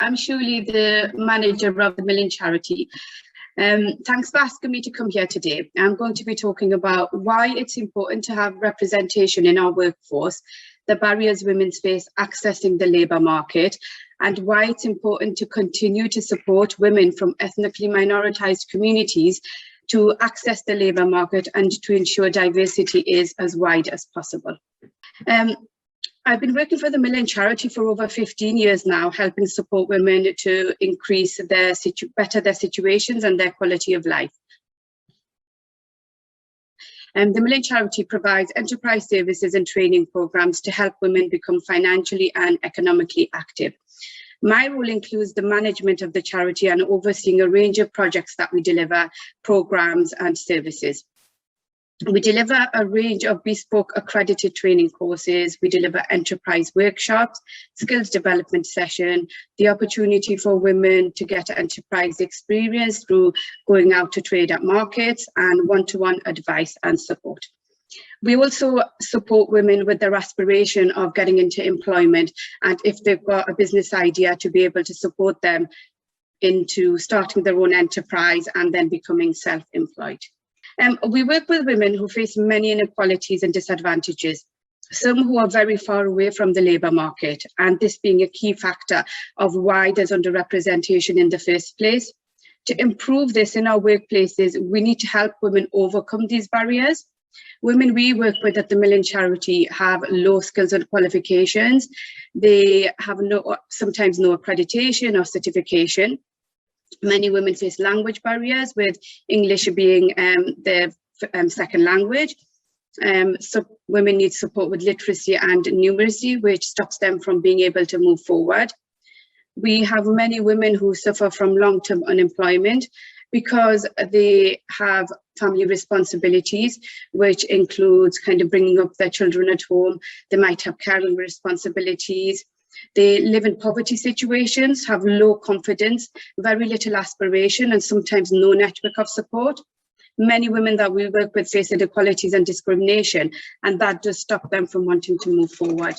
I'm Shewley, the manager of the Millin charity. Thanks for asking me to come here today. I'm going to be talking about why it's important to have representation in our workforce, the barriers women face accessing the labour market, and why it's important to continue to support women from ethnically minoritized communities to access the labour market and to ensure diversity is as wide as possible. I've been working for the Millin charity for over 15 years now, helping support women to increase better their situations and their quality of life. The Millin charity provides enterprise services and training programs to help women become financially and economically active. My role includes the management of the charity and overseeing a range of projects that we deliver, programs and services. We deliver a range of bespoke accredited training courses. We deliver enterprise workshops, skills development session, the opportunity for women to get enterprise experience through going out to trade at markets, and one-to-one advice and support. We also support women with their aspiration of getting into employment, and if they've got a business idea, to be able to support them into starting their own enterprise and then becoming self-employed. We work with women who face many inequalities and disadvantages, some who are very far away from the labour market, and this being a key factor of why there's underrepresentation in the first place. To improve this in our workplaces, we need to help women overcome these barriers. Women we work with at the Millin charity have low skills and qualifications. They have sometimes no accreditation or certification. Many women face language barriers, with English being their second language. So women need support with literacy and numeracy, which stops them from being able to move forward. We have many women who suffer from long-term unemployment because they have family responsibilities, which includes kind of bringing up their children at home. They might have caring responsibilities. They live in poverty situations, have low confidence, very little aspiration, and sometimes no network of support. Many women that we work with face inequalities and discrimination, and that does stop them from wanting to move forward.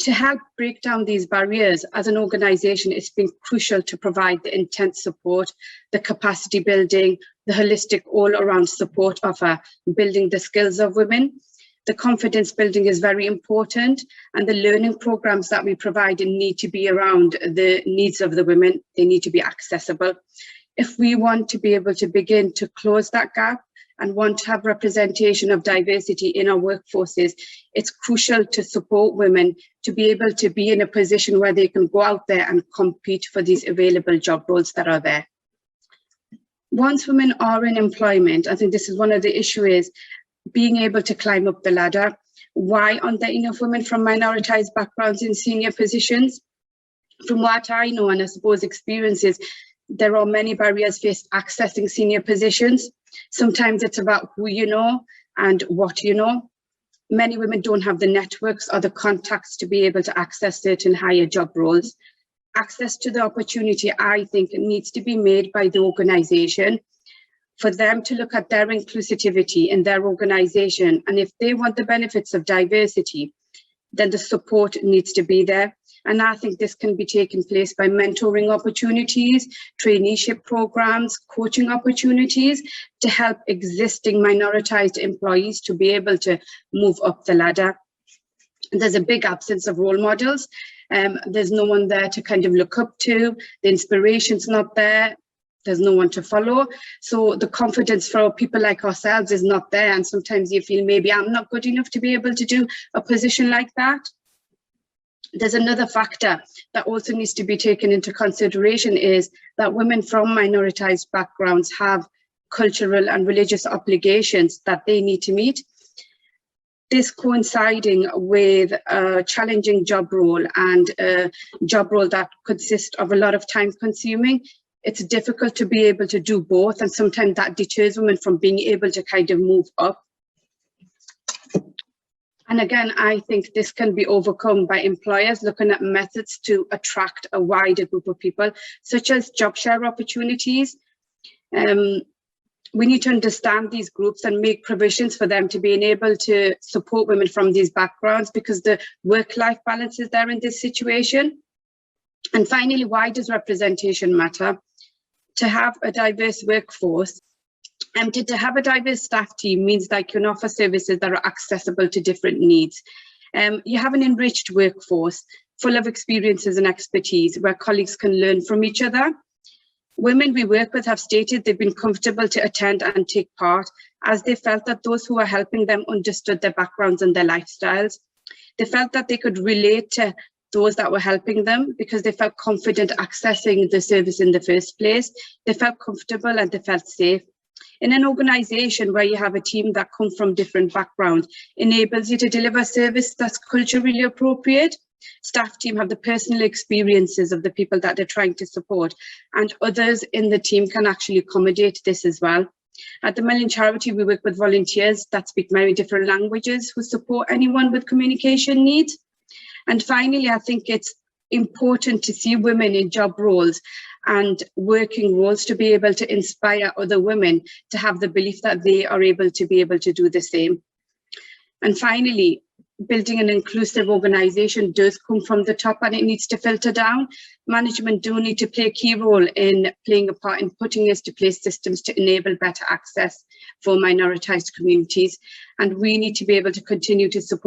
To help break down these barriers, as an organisation, it's been crucial to provide the intense support, the capacity building, the holistic all-around support offer, building the skills of women. The confidence building is very important, and the learning programs that we provide need to be around the needs of the women. They need to be accessible. If we want to be able to begin to close that gap and want to have representation of diversity in our workforces, it's crucial to support women to be able to be in a position where they can go out there and compete for these available job roles that are there. Once women are in employment, I think this is one of the issues, being able to climb up the ladder. Why aren't there enough women from minoritized backgrounds in senior positions? From what I know, and I suppose experiences, there are many barriers faced accessing senior positions. Sometimes it's about who you know and what you know. Many women don't have the networks or the contacts to be able to access certain higher job roles. Access to the opportunity, I think, needs to be made by the organisation, for them to look at their inclusivity in their organisation. And if they want the benefits of diversity, then the support needs to be there. And I think this can be taken place by mentoring opportunities, traineeship programs, coaching opportunities to help existing minoritized employees to be able to move up the ladder. There's a big absence of role models. There's no one there to kind of look up to. The inspiration's not there. There's no one to follow. So the confidence for people like ourselves is not there. And sometimes you feel maybe I'm not good enough to be able to do a position like that. There's another factor that also needs to be taken into consideration, is that women from minoritized backgrounds have cultural and religious obligations that they need to meet. This coinciding with a challenging job role and a job role that consists of a lot of time consuming, it's difficult to be able to do both, and sometimes that deters women from being able to kind of move up. And again, I think this can be overcome by employers looking at methods to attract a wider group of people, such as job share opportunities. we need to understand these groups and make provisions for them to be able to support women from these backgrounds, because the work-life balance is there in this situation. And finally, why does representation matter? To have a diverse workforce and to have a diverse staff team means that you can offer services that are accessible to different needs. You have an enriched workforce full of experiences and expertise where colleagues can learn from each other. Women we work with have stated they've been comfortable to attend and take part, as they felt that those who were helping them understood their backgrounds and their lifestyles. They felt that they could relate to those that were helping them because they felt confident accessing the service in the first place. They felt comfortable and they felt safe. In an organisation where you have a team that come from different backgrounds, enables you to deliver service that's culturally appropriate. Staff team have the personal experiences of the people that they're trying to support, and others in the team can actually accommodate this as well. At the Millin charity, we work with volunteers that speak many different languages who support anyone with communication needs. And finally, I think it's important to see women in job roles and working roles to be able to inspire other women to have the belief that they are able to do the same. And finally, building an inclusive organisation does come from the top and it needs to filter down. Management do need to play a key role in playing a part in putting into place systems to enable better access for minoritised communities. And we need to be able to continue to support